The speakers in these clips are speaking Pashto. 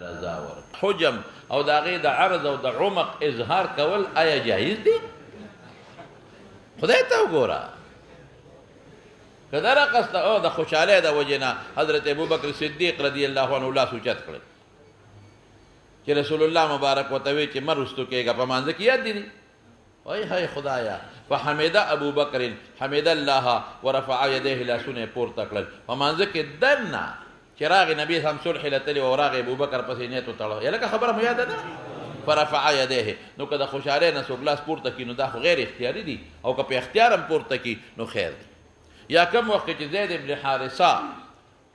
رضا ور حجم او د هغې د عرض او د عمق اظهار کول آیا جایز دي؟ خدای ته وګوره. که دا رقص د خوشحالۍ د وجې نه حضرت ابوبکر صدیق رضی الله عنه لاس اوچت کړی چې رسول الله مبارک ورته وایي چې مه رستو کېږه په مانځه کې یاد دي وای های خدایا. فحمد ابوبکر حمد الله ورفع یدیه لاسونه پورته کړل په مانځه کې دننه چې راغی نبي هم صلح لتلی او راغی ابوبکر پسې نیت وتړه یا لکه خبره مو یاد ده فرفع یدیه. نو که د خوشحالۍ نه څوک لاس پورته کړي نو دا خو غیر اختیاري دي او که په اختیار هم پورته کړي نو خیر دی. یا کم وخت چې زید ابن حارثه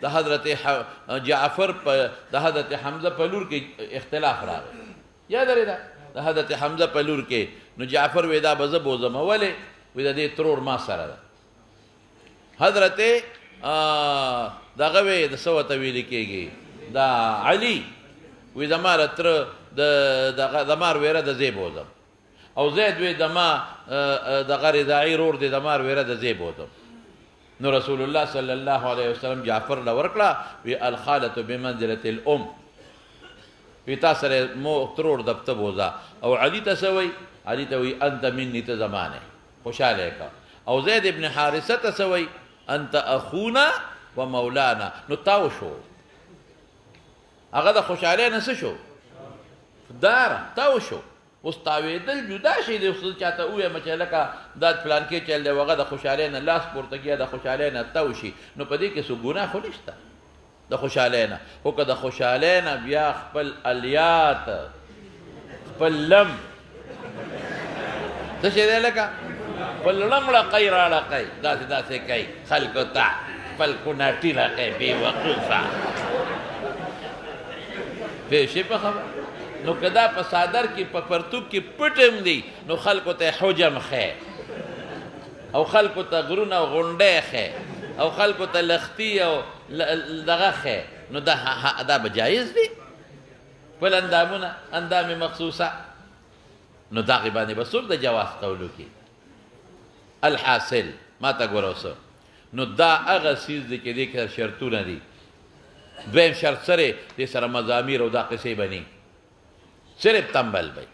د حضرت جعفر د حضرت حمزه په لور کې اختلاف راغی یاد لري دا د حضرت حمزه په لور کې نو جعفر وی دا به زه بوځم ولې وی د دې ترور ما سره ده. حضرت دغه وی د څه ورته ویل کېږي دا علي وی زما له تره د مار ویره د زی بوځم او زید وی دما دغه رضاعي رور دی د مار ویره د زی بوځم. نو رسول الله صلی الله علیه وسلم جعفر له ورکړه وی الخالة بمنزلة الام وی تا سره مو ترور دبته بوځه. او علي ته څه وی علي ته وی انت مني ته زمانه خوشحاله کا. او زید ابن حارثه ته څه وی انت اخونا و مولانا. نو تاو شو هغه د خوشحالۍ نه څه شو دار تاو شو. اوس تاوېدل جدا شي دی. اوس چاته ووایم چې لکه دا فلان کې چل دی هغه د خوشحالۍ نه لاس پورته کړي د خوشحالۍ نه تاو شي نو په دې کې څه ګناه خو نشته د خوشحالۍ نه. خو که د خوشحالۍ نه بیا خپل الیات خپل لم څه شی دی لکه خپل لم لقی را لقی داسې داسې کوي خلکو ته خپل کوناټي راکوي بېوقوفه پوه شوې په خبره. نو که دا په صادر کې په پرتوب کې پټ هم دی نو خلکو ته حجم ښی او خلکو ته غرونه او غونډۍ ښی او خلکو ته لختي او دغه ښی نو دا به جایز دی خپل اندامونه اندام مخصوصه نو دغې باندې به څوک د جواز قول وکړي. الحاصل ما ته ګوره اوس نو دا هغه څیز دی چې دې کې شرطونه دي. دویم شرط سره دې سره مزامیر او دا قصې بني صرف تنبل بی.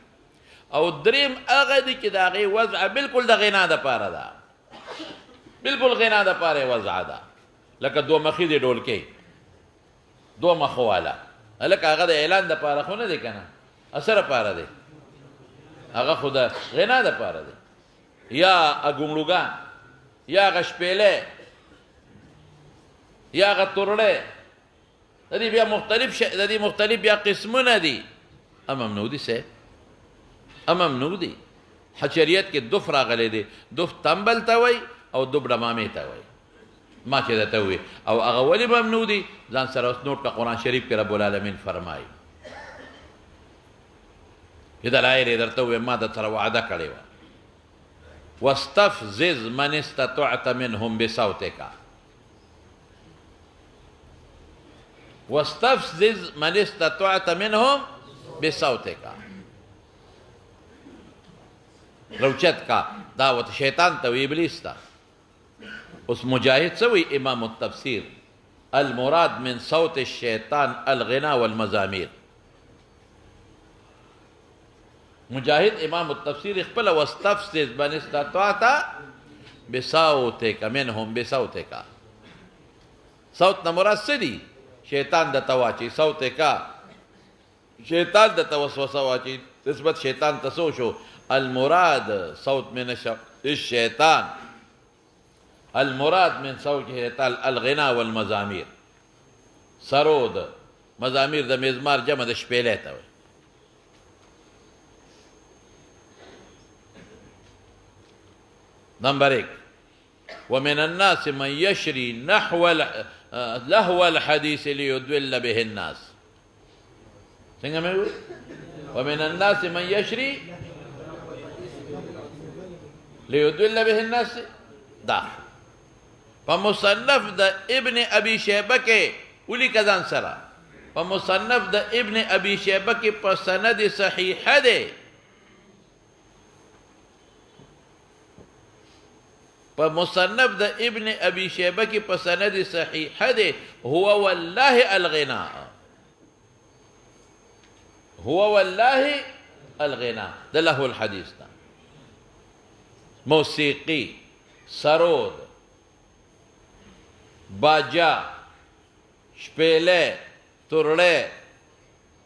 او دریم هغه دی چې د هغې وضع بلکل د غنا دپاره ده بلکل غنا دپاره وضع ده لکه دوه مخي دی ډولکۍ دوه مخو والا هلکه هغه د اعلان دپاره خو نه دی که نه څه دپاره دی هغه خو د غنا دپاره دی. یا ګونګړوګان یا هغه شپېلی یا هغه تورړی د دې مختلف بیا قسمونه دي. ممنوع دي صاحب ممنوع دي. حشریت کې دف راغلی دی دف تنبل ته وایي او دف ډمامې ته وایي ما چې درته ووایي او هغه ولې ممنوع دي ځان سره اوس نوټ کړه قرآن شریف کې رب العالمین فرمایي چې دلایل یې درته ووایي ما در سره وعده کړې وه واستفزز من استطعت منهم بصوتک واستفزز من استطعت منهم بصوتک روچت کا دعوت شیطان ته ابلیس ته. اوس مجاهد څه وایي امام التفسیر المراد من صوت الشیطان الغنا والمزامیر. مجاهد امام التفسیر خپله واستفزز من استطعت بصوتک منهم بصوتک. صوت نه مراد څه دي شیطان درته واچي صوتک شیطان درته وسوسه واچي نسبت شیطان ته څه شو المراد صوت من الشیطان المراد من صوت الشیطان الغنا والمزامیر. سرود مزامیر د مزمار جمع د شپېلی ته وایي. نمبر 1 ومن الناس من يشري لهو الحديث ليضل به الناس. څنګه مې وویل ومن الناس من يشري ليضل به الناس دا په مصنف د ابن ابي شيبه کې ولیکه ځان سره په مصنف د ابن ابي شيبه کې په سند صحیحه دی په مصنف د ابن ابي شيبه کې په سند صحیحه دی هو والله الغناء هو والله الغنا ده له الحديث ده موسیقی سرود باجا شپیله ترله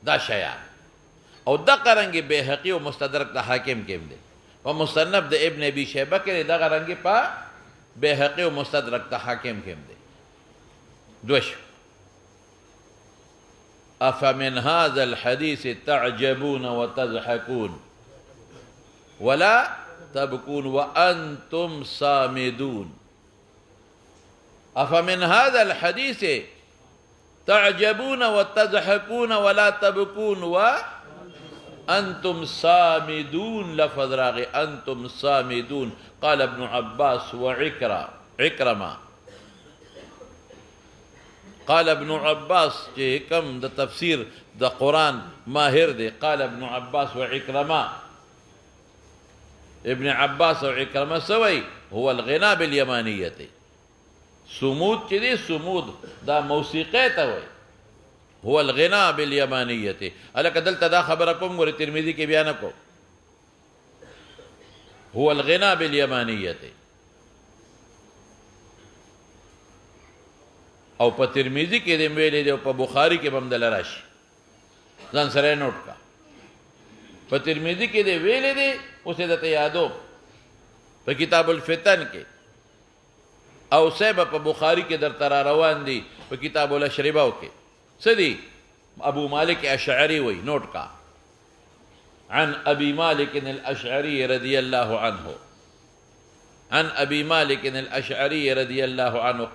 دا شیان او دا قرنگی بیحقی و مستدرک دا حاکم کم دے و مصنف دا ابن ابی شیبہ کے دا قرنگی پا بیحقی و مستدرک دا حاکم کم دے دوش افمن هذا الحديث تعجبون وتضحكون ولا تبكون وأنتم صامدون أفمن هذا الحديث تعجبون وتضحكون ولا تبكون وأنتم صامدون لفظ راغي أنتم صامدون قال ابن عباس وعكرمة قال ابن عباس كم ده تفسير ده قرآن ماهر دي قال ابن عباس وعكرمة ابن عباس وعكرمة سوي هو الغناء باليمانية سمود كده سمود ده موسيقى توي هو الغناء باليمانية ألا كدلت دا خبركم ورترمذي كي بيانكم هو الغناء باليمانية او په ترمذی کې د ویلې دی او په بخاری کې هم دل راشي ځان سره نوٹ کا په ترمذی کې دی ویلې دی اوسه د یادو په کتاب الفتن کې او سبب په بخاری کې در تر روان دي په کتاب الاشربه کې سدي ابو مالک اشعری وی نوٹ کا عن ابي مالك الاشعري رضي الله عنه عن ابي مالك الاشعري رضي الله عنه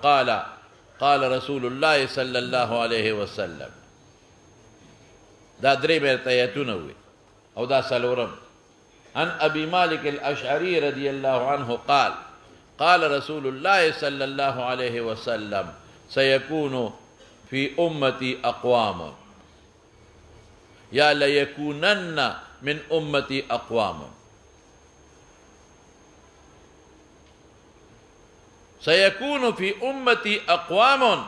قال رسول الله صلى الله عليه وسلم دا درې بیرته آیتونه وي او دا څلورم عن ابي مالك الاشعري رضي الله عنه قال رسول الله صلى الله عليه وسلم سيكون في امتي اقوام يا ليكونن من امتي اقوام سيكون في أمتي أقوام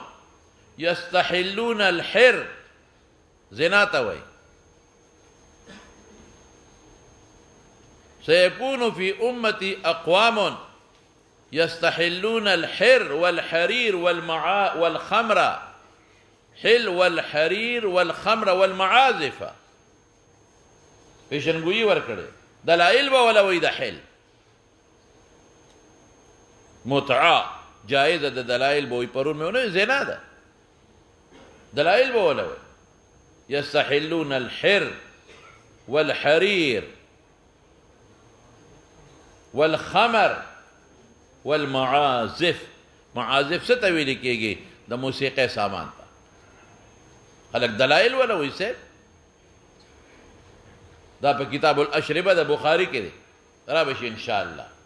يستحلون الحر زناتوي سيكون في أمتي أقوام يستحلون الحر والحرير والخمر حل والحرير والخمر والمعازف پیشنگوئی ورکڑے دلائل با ولا وی دا حل متعه جائزه د دلائل بوي پرون مې زنا ده دلائل بوله يستحلون الحر والحرير والخمر والمعازف معازف ستویل کېږي د موسیقۍ سامان ته خلک دلائل ولا ویسه دا په کتاب الاشربه د بخاری کې دی را بشي ان شاء الله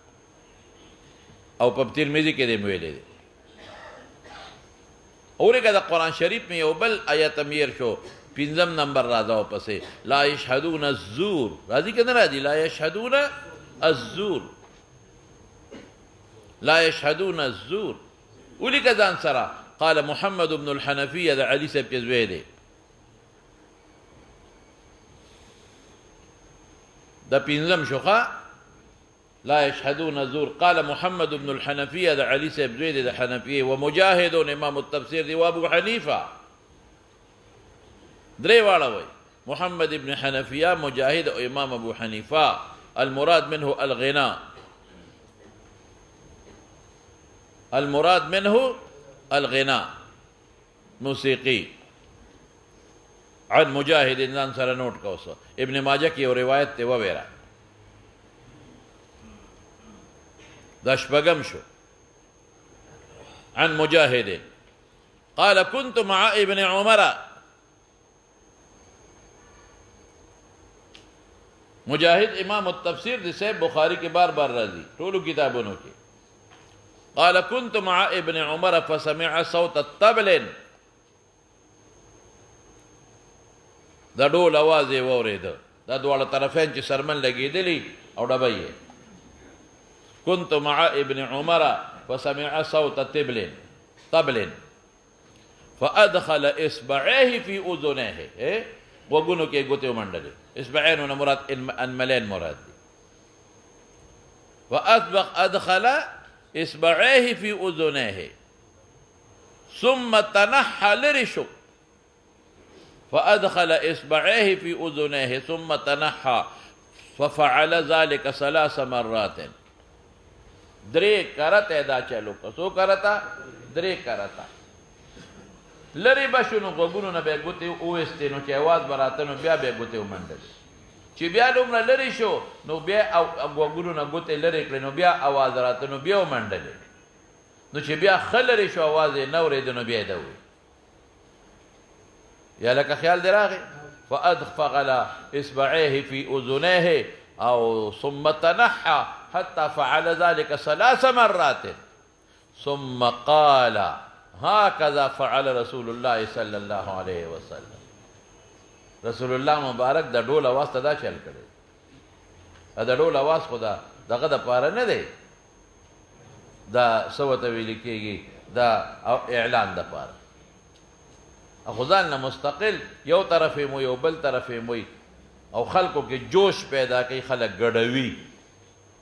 او په ترمذی کې د ویلې دي اورګه د قران شریف میں یو بل آیت امیر شو 5 نمبر راځو پسې لا یشهدون الزور راځي کنه راځي لا یشهدون الزور لا يشهدون الزور ولك ذان سرا قال محمد بن الحنفية ذا علي سب كزويدي ده بينزم شخا لا يشهدون الزور قال محمد بن الحنفية ذا علي سب زويدي ذا حنفية ومجاهد امام التفسير دي وابو حنيفة دري والاوي محمد بن حنفية مجاهد امام ابو حنيفة المراد منه الغناء المراد منه الغناء موسيقي عن مجاهد انسان سر نوٹ کوسو ابن ماجہ کی روایت تے وغیرہ دشبغم شو عن مجاهد قال كنت مع ابن عمر مجاهد امام التفسير دي سے بخاری کے بار بار راضی طول کتابوں کی قال كنت مع ابن عمر فسمع صوت الطبل دا ډول आवाज یې واورید دا دواړه طرفین چې سرمن لګیدلی او ډبې كنت مع ابن عمر فسمع صوت طبل فادخل اصبعيه في اذنيه غوږونو کې ګوتې ومنډلې. اصبعین نه مراد انملین مراد دي. ادخل اصبعيه في اذنيه ثم تنحى لرې شو. فادخل اصبعيه في اذنيه ثم تنحى ففعل ذلك 3 مرات. 3 کرته دا چلو کو. سو کرتا 3 کرتا. لری بشنو غوږونو نه به ګوتې وویستې نو چې اواز به راته نو بیا به یې ګوتې ومنډلې. چې بیا دومره لرې شو نو بیا غوږونو نه ګوتې لرې کړې نو بیا اواز راته نو بیا ومنډلې. نو چې بیا ښه لرې شو اواز یې نه اورېده نو بیا یې ده وویل. یا لکه خیال دې راغی. فأدخل إصبعيه في أذنيه أو ثم تنحى حتى فعل ذلك 3 مرات ثم قال هكذا فعل رسول الله صلى الله عليه وسلم. رسول الله مبارک د ډول اواز ته دا چل کړی. د ډول اواز خو دغه دپاره نه دی، دا څه ورته ویل کېږي، دا اعلان دپاره. خو ځان نه مستقل یو طرف یې موی او بل طرف یې موی او خلکو کې جوش پیدا کوي، خلک ګډوي.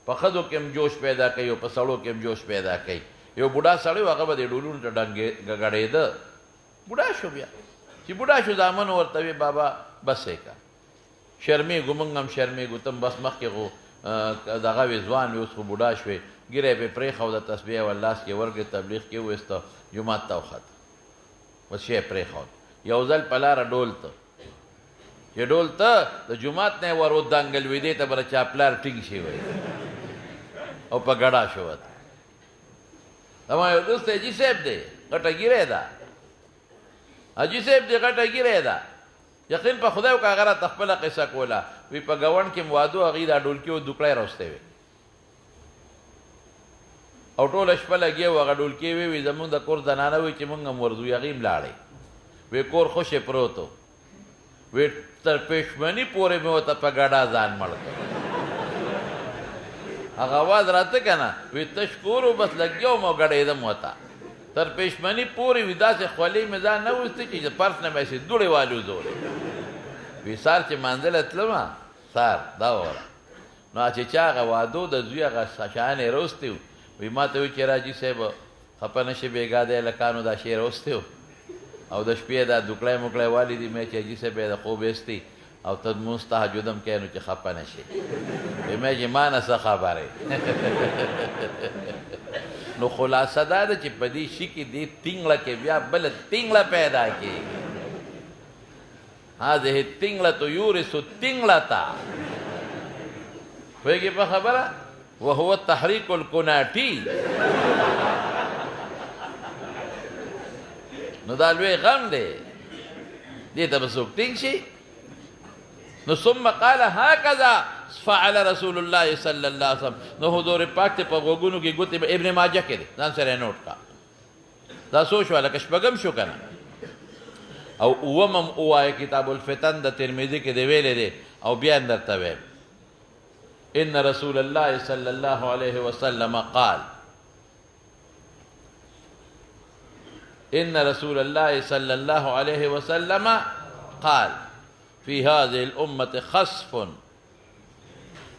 په ښځو کې هم جوش پیدا کوي او په سړو کې هم جوش پیدا کوي. یو بوډا سړی و هغه به د ډولونو ته ګډېده. بوډا شو. بیا چې بوډا شو زامن ورته وی بابا بس یې که شرمېږو، موږ هم شرمېږو، ته هم بس مخکې خو دغه وې ځوان وې، اوس خو بوډا شوې. ږیره یې پرې پرېښوده، تسبیح یې ور لاس کې ورکړې، تبلیغ کې وویسته، جومات ته وخته، بس شی یې پرېښود. یو ځل په لاره ډول ته چې ډول ته د جومات نه یې ور ودانګل وې، دې ته به چا پلار ټینګ شي وی او په ګډا شو ورته. زما یو دوست حاجي صاحب دی، غټه ږیره ده. حاجي صاحب دی غټه ږیره ده. یقین په خدای وکړه هغه راته خپله قصه کوله. وی په ګاونډ کې مو واده و، هغې دا ډولکي و دوکړی راوستی وې او ټوله شپه لګیا و. هغه ډولکي وی زمونږ د کور زنانه وی چې مونږ هم ورځو، هغې هم لاړې. وی کور خوشې پروت و. وی تر پېشمني پورې مې ورته په ګډا ځان مړ کړ. هغه اواز راته که نه، وی تش کور و بس لګیا وم او ګډېدم ورته تر پېشمني پورې. وي داسې خولې مې ځان نه ویستې چې د پرس نه مې یې دوړې والوزولې. وی سار چې مانځله تلمه سار دا وره نو چې چا هغه وادو د زوی هغه شیان یې راوستي و. وی ما ته وی چې راجي صاحب خفه نه شي بېګا دی هلکانو دا شی راوستی و او د شپې دا دوکړی موکړی والی دي. مې چې حاجي صاحب یې د خوب ایستی او ته لمونځ تهجد هم کوې نو چې خفه نه شي. وی مې چې ما نه څه خبرې. نو خلاصه دا ده چې په دې شي کې دې تینګله کې بیا بله تینګله پیدا کېږي. هذه التینګلة یورث التینګلة. پوهېږې په خبره؟ وهو التحریک الکناټي. نو دا لوی غم دی، دې ته به څوک ټینګ شي. نو ثم قال هكذا فعل رسول الله صلی الله علیه وسلم. نو حضور پاک ته په غوږونو کې ګوتې ابن ماجه کې دی، ځان سره یې نوټ کا. دا څو شوه؟ لکه شپږم شو که نه. او اووم هم ووایه کتاب الفتن د ترمذي کې دی ویلی دی او بیا هم درته ویم. ان رسول الله صلی الله علیه وسلم قال إن رسول الله صلى الله عليه وسلم قال في هذه الأمة خسف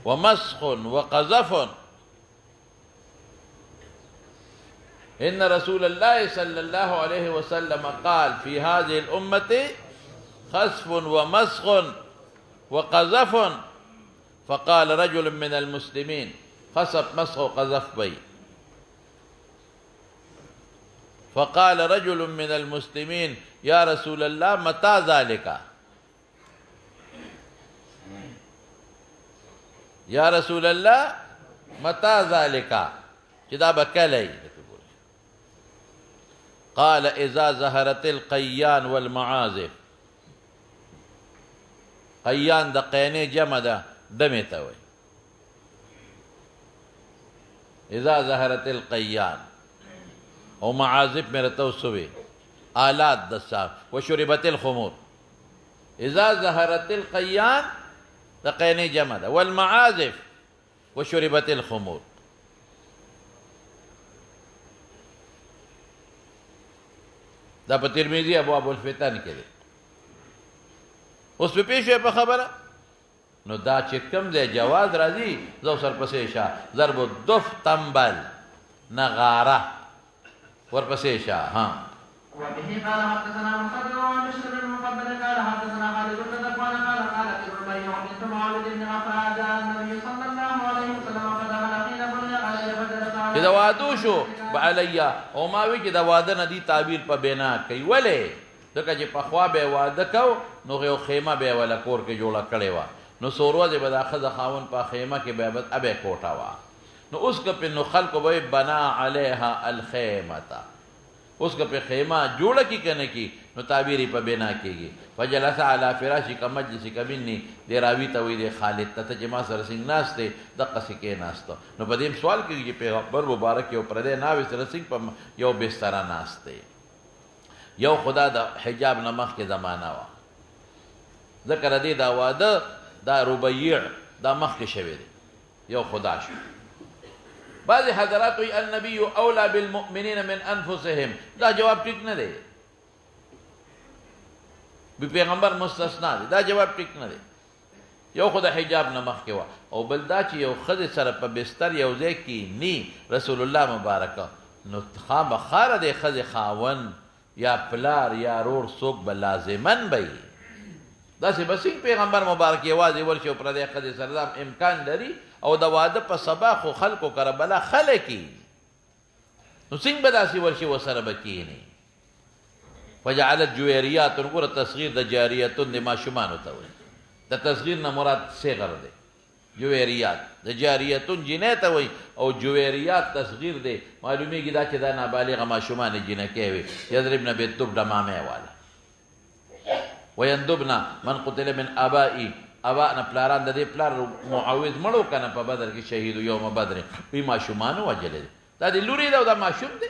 ومسخ وقذف. إن رسول الله صلى الله عليه وسلم قال في هذه الأمة خسف ومسخ وقذف. فقال رجل من المسلمين خسف مسخ وقذف بي. فقال رجل من المسلمين يا رسول الله متى ذلك؟ يا رسول الله متى ذلك؟ كتاب كلي. قال إذا ظهرت القيان والمعازف. قيان د قيني جمع ده دمي توي. إذا ظهرت القيان ومعازف میرے توسوی آلات دسا وشربت الخمور. إذا ظهرت القيان دقيني جمد والمعازف وشربت الخمور. دا په ترمذی ابواب الفتن کې دی. اوس په پیښه په خبره نو دا چې کم دی جواز راځي زو سرپسې شه ضرب الدف تنبل نغاره ورپسې شه ها وبه قال حدثنا مسدد وعن بشر بن المفضل قال حدثنا خالد بن ذكوان قال قالت ابن بيع بنت معاويه بن عفان جاء النبي صلى الله عليه وسلم فدخل حين بني عليه فجلس چې دا وادو شو بعلیا او ما وی چې دا واده نه دي تعبیر په بنا کوي ولې ځکه چې په خوا به واده کو نو یو خیمه به ولا کور کې جوړه کړې و نو سورو دې به دا خزه خاون په خیمه کې به ابه کوټه وا نو اوس که په نو خلق به بنا علیها الخیمه اوس که په خیمه جوړه کی کنه کی نو تعبیری په بنا کیږي فجلس علی فراش کمجلس کبنی دی راوی ته وی دی خالد ته چې ما سره سنگ ناشته د قصې کې ناشته نو په دې سوال کې چې پیغمبر مبارک یو پردې ناوې سره سنگ په یو بستر ناشته یو خدا د حجاب نمخ کې زمانہ وا ذکر دې دا واده دا ربیع دا مخ کې شوی دی یو خدا شو بعض حضرات وی النبی اولا بالمؤمنین من انفسهم دا جواب ټیک نه دی بی پیغمبر مستثنا دی دا جواب ټیک نه دی یو خدا حجاب نه مخ کې وا او بل دا چې یو خد سره په بستر یو ځای کې نی رسول الله مبارک نو خامخاره د خد خاون یا پلار یا رور څوک به لازمن بی دا سی بسنگ پیغمبر مبارک یوازې ورشي پر دې خد سره امکان لري او د واده په سبا خو خلکو کربلا خلکی نو څنګه به داسې ورشي وسره بکینی فجعلت جویریات ګوره تصغیر د جاریت د ماشومانو ته وایي د تصغیر نه مراد صغر دی جویریات د جاریت جنې ته وایي او جویریات تصغیر دی معلومیږي دا چې دا نابالغه ماشومان جنکې وي یضربن بالدب دمامه والا ويندبنا من قتل من آبائي آبائنا پلاران د دې پلار معاوض مړو کنه په بدر کې شهید یوم بدر وی ماشومان وجل دا د لوري دا ماشوم دی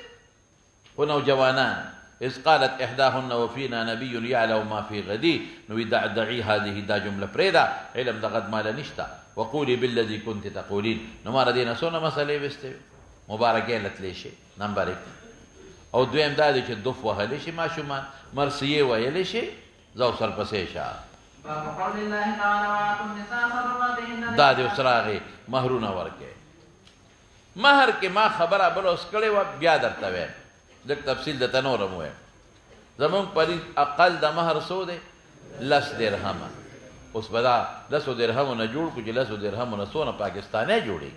خو نوجوانان اذ قالت احداهن وفينا نبي يعلم ما في غدي نو دعي هذه دا جمله پرېدا علم د غد مال نشتا وقولي بالذي كنت تقولين نو مار دینه سونه مسلې وسته مبارکه لتلی شي نمبر 1 او دویم دا چې دف وهلی شي ماشومان مرسیه ویلی شي زو سرپسې شه دا دې وسراغي مہرونه ورکه مہر کې ما خبره بل اوس کړي و بیا درته وې د تفصیل د تنورم وې زمون پرې اقل د مہر سو ده لس درهم اوس بدا 10 درهم نه جوړ کو چې 10 درهم نه سونه پاکستاني جوړي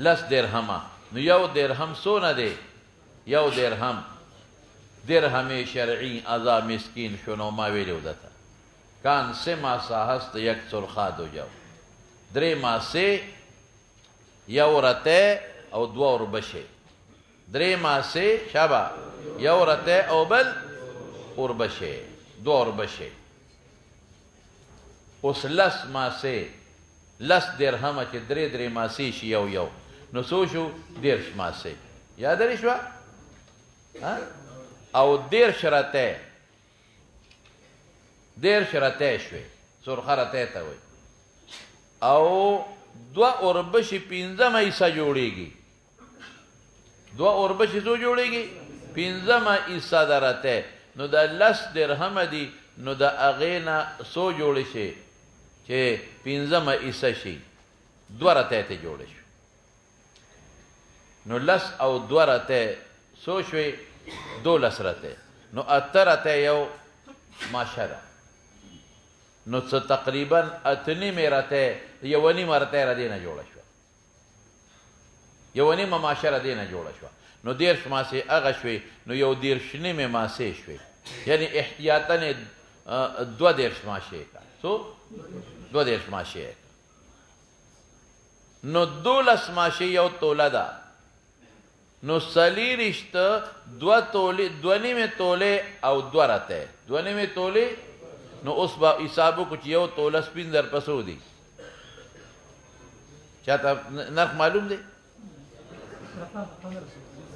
لس درهم نو یو درهم سونه ده یو درهم شرعی ازا مسکین شنو ما ویلو دتا کان سه ماسه هست یک سرخا دو جو درې ماسه یو رته او دو وربشه درې ماسه شابه یو رته او بل وربشه دو وربشه اوس لس ماسه لس درهم چې درې ماسه شي یو نو سو شو دیرش ماسه یاد لري شو ها او دیر شرطه شوی سرخه رته ته وي او دو اوربشي 15 ایسا جوړیږي دو اوربشي سو جوړیږي 15 ایسا درته نو د لس درهم دی نو د اغینا سو جوړ شي چې 15 ایسا شي دو رته ته جوړ شي نو لس او دو رته سو شوي 12 رته نو اترته یو ماشره نو څه تقریبا اتنی مرته یونی مرته را دینه جوړ شو یونی ماشره دینه جوړ شو نو دیر شماسه هغه شوي نو یو دیر شنی می ماسه شوي یعنی احتیاطاً دو دیر شماسه کا سو دو دیر شماسه نو 12 ماشه یو توله ده نو سلی رشته دو نیمه توله او دو رته دو نیمه توله نو اوس با حسابو کو چې یو توله سپین در پسو دی چاته نرخ معلوم دی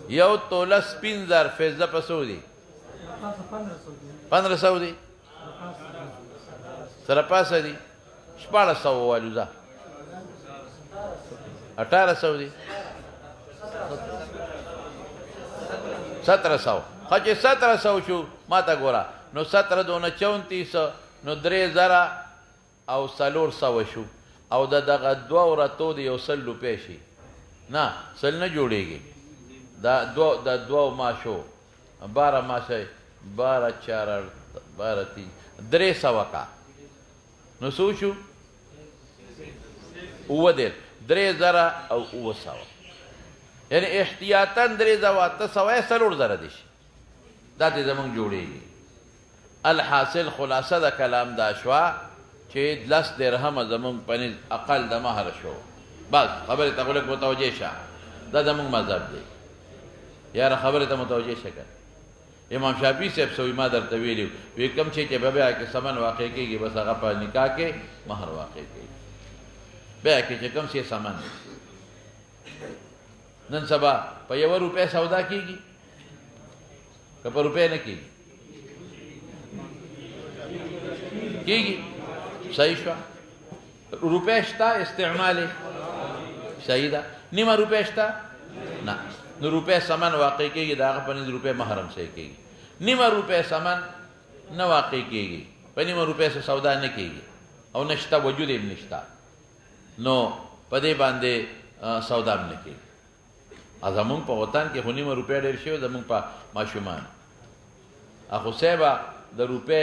یو توله سپین در فیضه پسو دی 1500 دی سره پاسه دی 1400 والوزا 1800 دی 1700 خچ 1700 شو ما تا ګورا نو 17 دونه 34 نو 3000 او 400 شو او دغه 2 ورته د 100 روپۍ شي نه سل نه جوړیږي دا 2 ماشو 12 ماشه 12 4 12 3 300 کا نو سو شو اوه دیر 3000 او 900 یعنی احتیاطاً 3000 ته سوای 4000 دي شي دا دې زمونږ جوړیږي الحاصل خلاصه د کلام دا شوا چې 10 درهم زمونږ پنځ اقل د مہر شو بس خبره ته ولک متوجه شه دا زمونږ مذهب دی یار خبره ته متوجه شه امام شافعی صاحب سوی ما درته ویلو وی کم چې به بیا کې سمن واقع کېږي بس هغه په نکاح کې مہر واقع کېږي بیا کې چې کم شي سمن نن سبا په 1 روپے سودا کېږي که په روپے نه کېږي کېږي صحیح شو روپے شته استعمال صحیح ده نیمه روپے شته نه نو روپے سمن واقع کېږي دا هغه په 90 روپے محرم سره کېږي نیمه روپے سمن نه واقع کېږي په نیمه روپے سره سودا نه کېږي او نشته وجود یې نشته نو په دې باندې سودا نه کېږي زمونږ په وطن کې خو نیمه روپے ډېر شوی زمونږ په ماشومان اخو صاحبه د روپے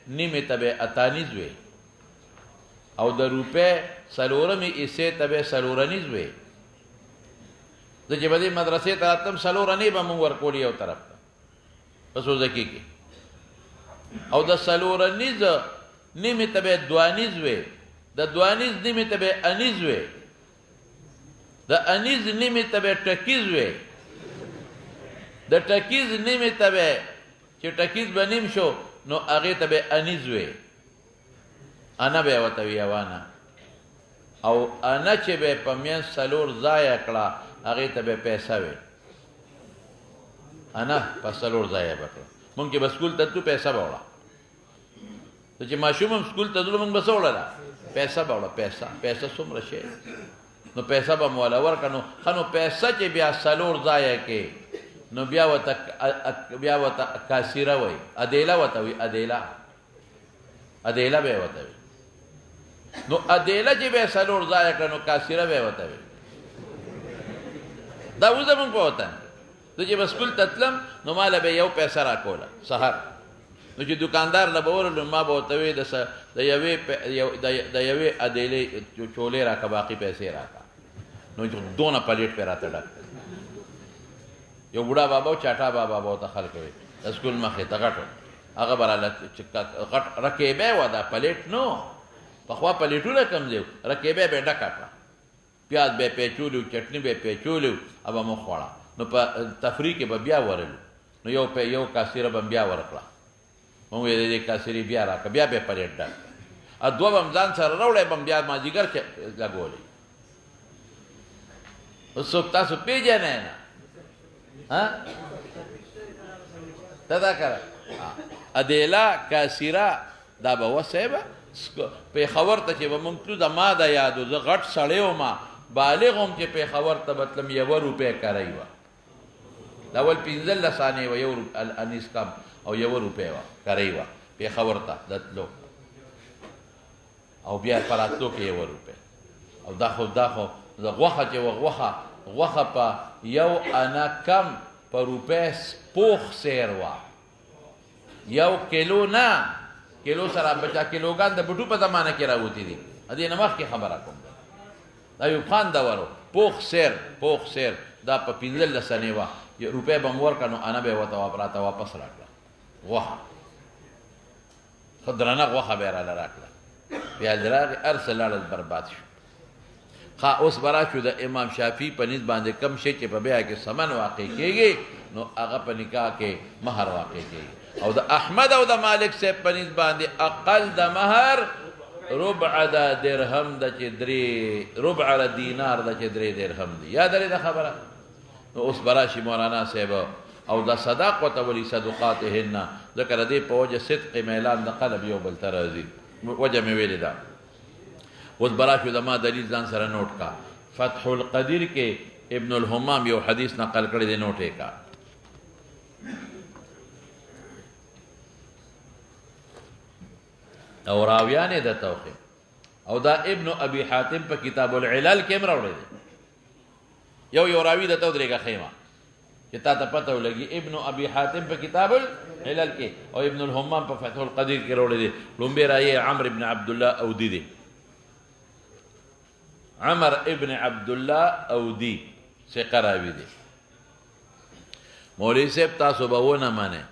نیمې ته به 98 وي او د روپے څلورمې حصې ته به 4 وي د چې بدی مدرسې ته راتم 4 به مونږ ورکول یو طرف ته په سوزکي کې او د 4 نیمې ته به 22 وي د 22 نیمې ته به 19 وي د 19 نیمې ته به 21 وي د 21 نیمې ته به چې 21 به نیم شو نو هغه ته به 19 وي انا به وته ویوانه او انا چې به په مین 4 ضایع کړه هغه ته به پیسې وي انا په 4 ضایع وکړه مونږ کې بس سکول ته تو پیسې وړه ته چې ماشوم سکول ته دلته مونږ بس وړه پیسې وړه پیسې څومره شي نو پیسې به مولا ورکنو خنو پیسې چې بیا 4 ضایع کې نو بیا وته کاسیره وای ادیلا وته وی ادیلا به وته وی نو ادیلا چې به 4 ضایع کړه نو کاسیره به وته وی دا وځه مونږ په وطن ته چې بسکول تتلم نو مال به یو پیسې را کوله سحر نو چې دکاندار له بورل ما به وته وی د یوې ادیلې چولې را کا باقی پیسې را کا نو دونه پلیټ پر راته ډک یو بوډا بابا او چاټا بابا به ته خلک وي د سکول مخې ته غټو هغه براله غټ رکیبه و دا پلیټ نو په خوا پلیټونه کم دی رکیبه به ډکا پیاز به پیچولیو چټنی به پیچولیو ابا مخ وړه نو په تفریح کې به بیا ورلو نو یو کاسیره به بیا ورکړه مونږ یې دې کاسیری بیا راک بیا به پلیټ ډک ا دوه رمضان سره راوړې بم بیا ماجیګر کې لګولې اوس تاسو پیژنې نه ها تذکر ادیلا کاسیرا دا به وسیبه په خبر ته چې مونږ ته د ما د یادو ز غټ سړیو ما بالغ هم چې په خبر ته مطلب 1 روپے کرای و اول 15 لسانه و یو انیس کم او 1 روپے و کرای و په خبر ته دتلو او بیا پراتلو کې 1 روپے او دا خو غوخه چې غوخه په یو انا کم په روپے پوخ سیر وا یو کیلو نه کیلو سره بچا کیلوګان د بټو په زمانه کې راوتی دي ا دې نمخ کې خبره کوم دا یو خان دا ورو پوخ سیر دا په 15 لسنه وا روپے بمور کنو انا به وته واپس راکړه واه خدرانه غوخه به را راکړه بیا دراغ ارسل ال برباد شو خا اوس برا شو د امام شافعی په نسبت باندې کم شي چې په بیا کې سمن واقع کېږي نو هغه په نکاح کې مہر واقع کېږي او د احمد او د مالک سے په نسبت باندې اقل د مہر ربع د درهم د چې 3 ربع د دینار د چې 3 درهم دی یاد لري دا خبره نو اوس برا شي مولانا صاحب او د صداقت ولی صدقاتهن ذکر دې په وجه صدق اعلان د قلب یو بل ترازی وجه مې ویل دا اوس برا شو د ما دلیل ځان سره نوٹ کا فتح القدیر کې ابن الحمام یو حدیث نقل کړی دی نوټه کا او راویان د توخیم او دا ابن ابي حاتم په کتاب العلل کې مروړي یو راوی د تو درېګه خیمه چې تا ته پته ولګي ابن ابي حاتم په کتاب العلل کې او ابن الهمام په فتح القدير کې وروړي دي لومبه راي عمرو ابن عبد الله اودي دي عمر ابن عبد الله اودي سے قراوی دي مولوی صاحب تاسو به ونه مانه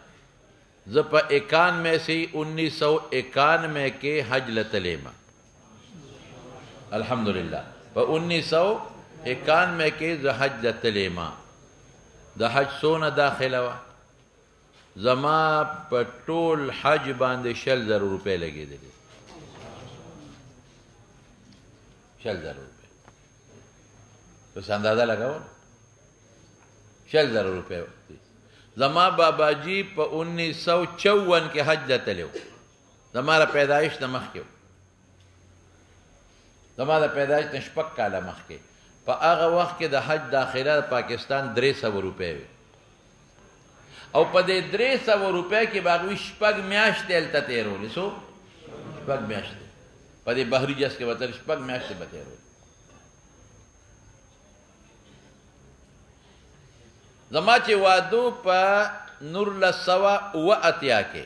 ز په 91 سے 1991 کې حج لتلیما الحمدللہ په 1991 کې ز حج لتلیما د حج سونه داخله وا زما په ټول حج باندې 10000 روپے لګېدل 10000 روپے تو اندازه لگاو 10000 روپے زما بابا جی په 1954 کې حج ته تلو زما پیدائش د مخ کې زما د پیدائش د شپږ کاله مخ کې په هغه وخت کې د حج داخله پاکستان 300 روپے او په دې 300 روپے کې باغوي شپږ میاشتې الته تیرولې سو شپږ میاشتې په دې بحری جس کې وتر شپږ میاشتې به تیرولې زما چې وادو په نور لسوا و اتیا کې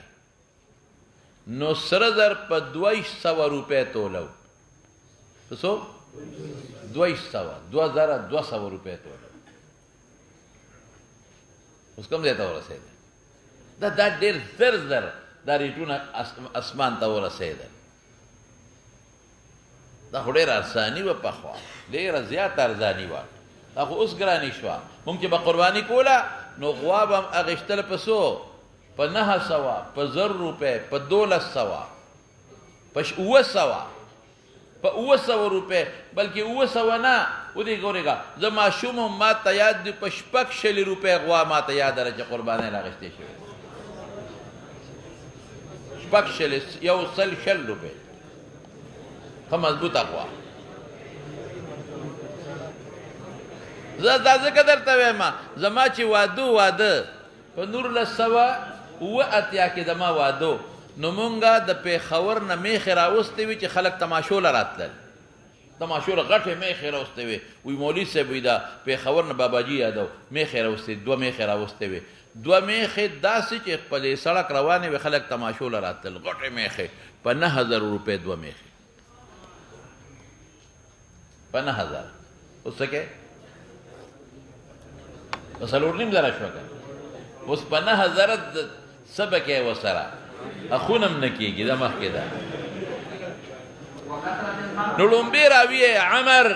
نو سره در په 200 روپے تولو سو 2200 روپے تولو اوس کوم ځای ته ورسېده دا ډېر زر دا ریټونه اسمان ته ورسېده دا خو ډېره ارزاني وه پخوا ډېره زیاته ارزاني وه دا خو اوس ګرانې شوه مونږ چې به قرباني کوله نو غوا به هم اخېستل په څو په 900 په 1000 روپے په 1200 په 900 په 900 روپے بلکې 900 نه ودې ګورېږه زه ماشوم هم ما ته یاد دي په 6 روپے غوا ما ته یاد ده چې قربانۍ راغېستې شوې 6 روپے ښه مضبوطه غوا زه دا ځکه درته وایم زما چې واده په 1980 کې زما واده نو مونږه د پېښور نه میخې راوستې وي چې خلک تماشو له راتلل تماشو له غټې میخې راوستې وي وی مولوي صاحب وي دا پېښور نه باباجي یادو میخې راوستې 2 میخې راوستې وي 2 میخې داسې چې خپلې سړک روانې وي خلک تماشو له راتلل غټې میخې په 9000 روپے 2 میخې په 9000 اوس څه کې وسلور نیم زره شو که اوس په 9000 څه به کوې ورسره اخونم نه کېږي دا مخکې ده نو لومبې راوي عمر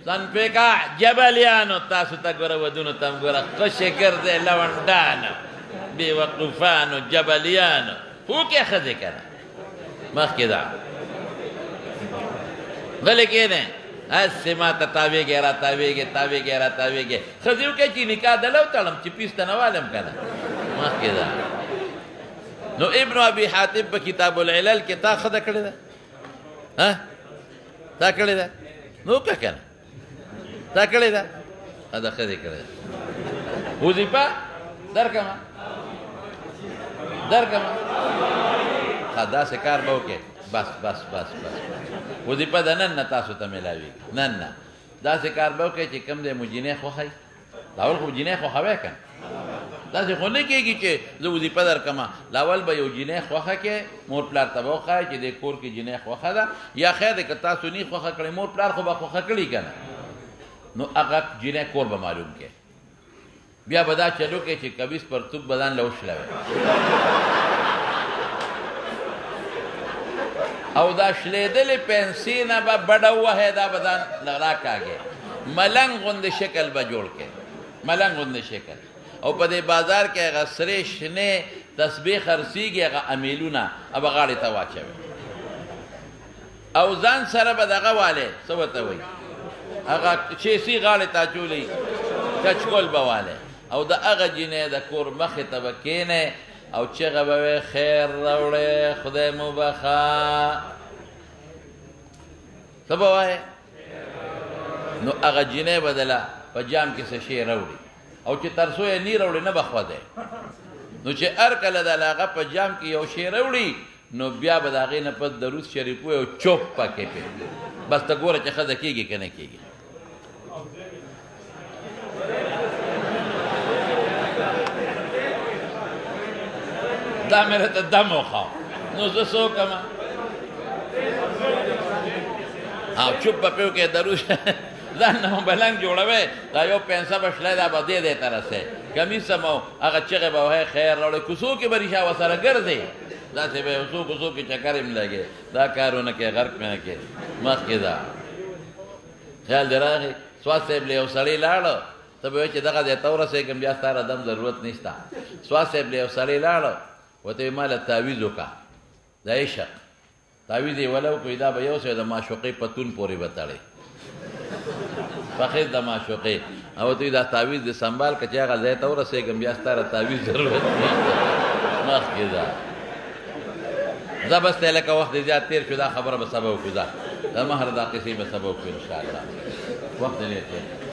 ځنپېکا جبلیانو تاسو ته ګوره ودونو ته هم ګوره ښه شکر دی لونډانو بېوقوفانو جبلیانو پوکې ښځې که نه مخکې ده غلې کښېنئ هسې ما ته تاویږې را تاویږې تاویږې را تاویږې ښځې وکړئ چې نکاح دله وتړم چې پیس ته نه والم که نه مخکې ده نو ابن ابي حاتم په کتاب العلل کې تا ښه ده کړې ده تا کړې ده نو وکړه که نه تا کړې ده دا ښه دې کړې ده وظیفه درکړمه داسې کار به وکړې بس وظیفه ده نن نه تاسو ته میلاویږي نن نه داسې کار به وکړئ چې کوم دی مو جینۍ خوښوي لاول خو جینۍ خوښوی که نه داسې خو نه کېږي چې زه وظیفه درکړمه لاول به یو جینۍ خوښه کې مور پلار ته به وښایې چې دې کور کې جینۍ خوښه ده یا خیر دی که تاسو نه خوښه کړئ مور پلار خو به خوښه کړي که نه نو هغه جینۍ کور به معلوم کې بیا به دا چلو کې چې کبیس پرتوب به ځان له وشلوي او دا شلیدلې پنسۍ نه به بډه ووهې دا به ځان راکاږې ملنګ غوندې شکل به جوړ کې ملنګ غوندې شکل او په دې بازار کې هغه سرې شنې تسبیح خرڅېږي هغه امیلونه هغه غاړې ته واچوي او ځان سره به دغه والې څه ورته وایي هغه چیسي غاړې ته اچولی کچکول به والې او د هغه جینۍ د کور مخې ته به کښېنې او چغه به وی خیر راوړې خدای مو بخا څه به وایې نو هغه جینۍ به دله په جام کې څه شی راوړي او چې تر څو یې نه راوړي نه به خوځی نو چې هر کله دله هغه په جام کې یو شی راوړي نو بیا به د هغې نه پس درود شریف ووایي او چوپ پکې پې بس ته ګوره چې ښځه کېږي که نه کېږي دا مې راته دم وخواه نو زه څه وکړم او چوپ به پې وکړې درود ځان نه بلنګ جوړوې دا یو پنسه به شلی دا به دې دې ته رسې کمیس هم او هغه چغې به وهی خیر راوړې کوڅو کې به ریښه ورسره ګرځې داسې به یو څو کوڅو کې چکر یې لګې دا کارونه کې غرق مې نه کې مخکې ده خیال دې راغی سواد صاحب له یو سړی لاړه ته به وایې چې دغه ځای ته ورسېږم بیا ستا ردم ضرورت نشته سواد صاحب له یو سړی لاړه ورته وایي ما له تعویض وکړه د عشق تعویض یې وله وکړو دا به یو څه د معشوقۍ پتون پورې به تړې فخر د معشوقې او ته دا تعویض دې سنبال که چې هغه ځای ته ورسېږم بیا ستا له تعویض ضرورت نشته مخکې ده زه بس دی لکه وخت دې زیات تېر شو دا خبره به سبا وکړو د مهر دا قصې به سبا وکړو انشاءالله وخت دې ډېر تېر